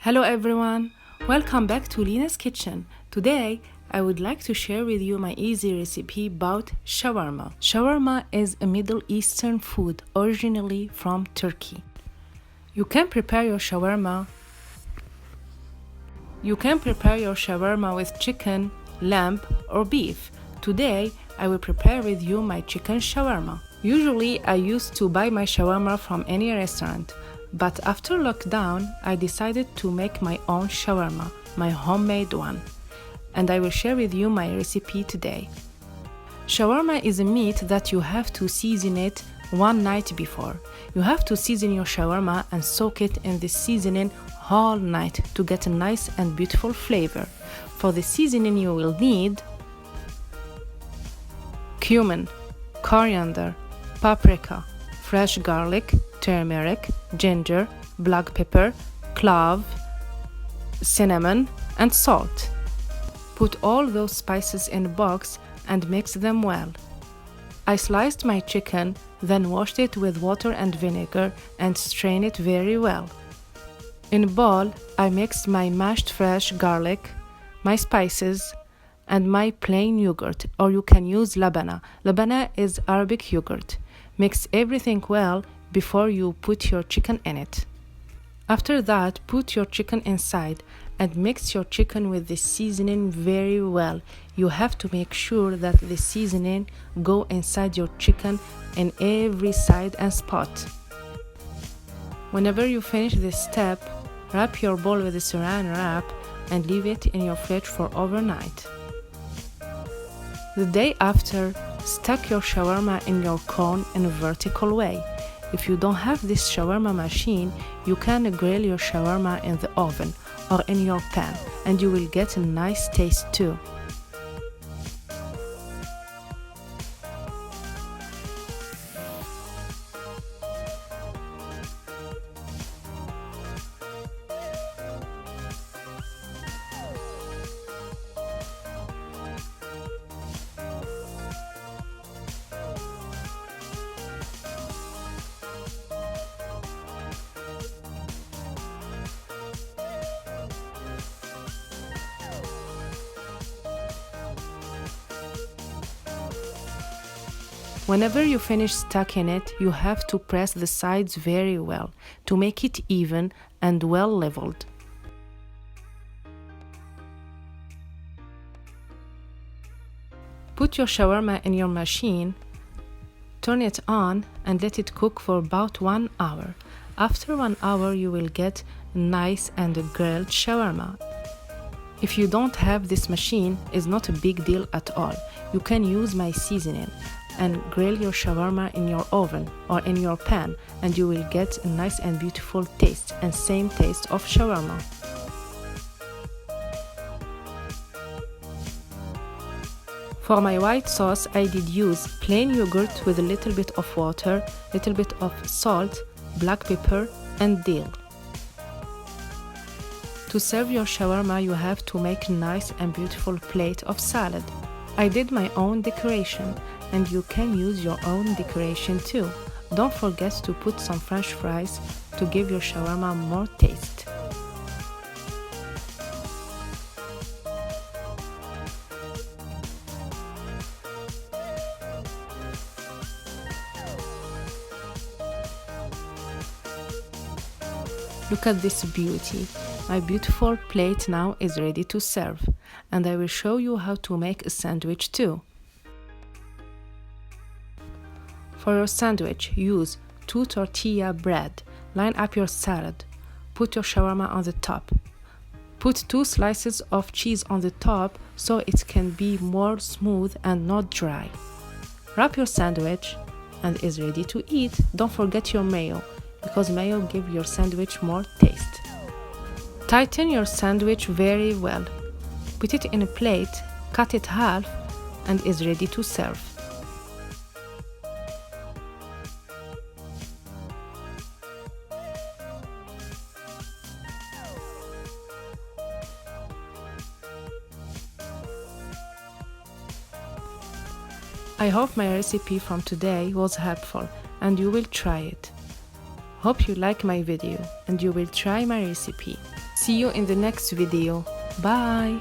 Hello everyone, welcome back to Lina's Kitchen. Today I would like to share with you my easy recipe about shawarma. Shawarma is a Middle Eastern food originally from Turkey. You can prepare your shawarma with chicken, lamb or beef. Today I will prepare with you my chicken shawarma. Usually I used to buy my shawarma from any restaurant. But after lockdown, I decided to make my own shawarma, my homemade one. And I will share with you my recipe today. Shawarma is a meat that you have to season it one night before. You have to season your shawarma and soak it in the seasoning all night to get a nice and beautiful flavor. For the seasoning you will need cumin, coriander, paprika, fresh garlic, turmeric, ginger, black pepper, clove, cinnamon, and salt. Put all those spices in a box and mix them well. I sliced my chicken, then washed it with water and vinegar and strained it very well. In a bowl, I mixed my mashed fresh garlic, my spices, and my plain yogurt, or you can use labane. Labane is Arabic yogurt. Mix everything well before you put your chicken in it. After that, put your chicken inside and mix your chicken with the seasoning very well. You have to make sure that the seasoning go inside your chicken in every side and spot. Whenever you finish this step, wrap your bowl with a saran wrap and leave it in your fridge for overnight. The day after, stack your shawarma in your cone in a vertical way. If you don't have this shawarma machine, you can grill your shawarma in the oven or in your pan, and you will get a nice taste too. Whenever you finish stacking it, you have to press the sides very well to make it even and well leveled. Put your shawarma in your machine, turn it on and let it cook for about 1 hour. After 1 hour, you will get nice and grilled shawarma. If you don't have this machine, it's not a big deal at all. You can use my seasoning and grill your shawarma in your oven or in your pan, and you will get a nice and beautiful taste and same taste of shawarma. For my white sauce, I did use plain yogurt with a little bit of water, little bit of salt, black pepper and dill. To serve your shawarma, you have to make a nice and beautiful plate of salad. I did my own decoration, and you can use your own decoration too. Don't forget to put some French fries to give your shawarma more taste. Look at this beauty. My beautiful plate now is ready to serve, and I will show you how to make a sandwich too. For your sandwich, use 2 tortilla bread. Line up your salad. Put your shawarma on the top. Put 2 slices of cheese on the top so it can be more smooth and not dry. Wrap your sandwich and is ready to eat. Don't forget your mayo, because mayo gives your sandwich more taste. Tighten your sandwich very well. Put it in a plate, cut it half, and is ready to serve. I hope my recipe from today was helpful and you will try it. Hope you like my video and you will try my recipe. See you in the next video. Bye!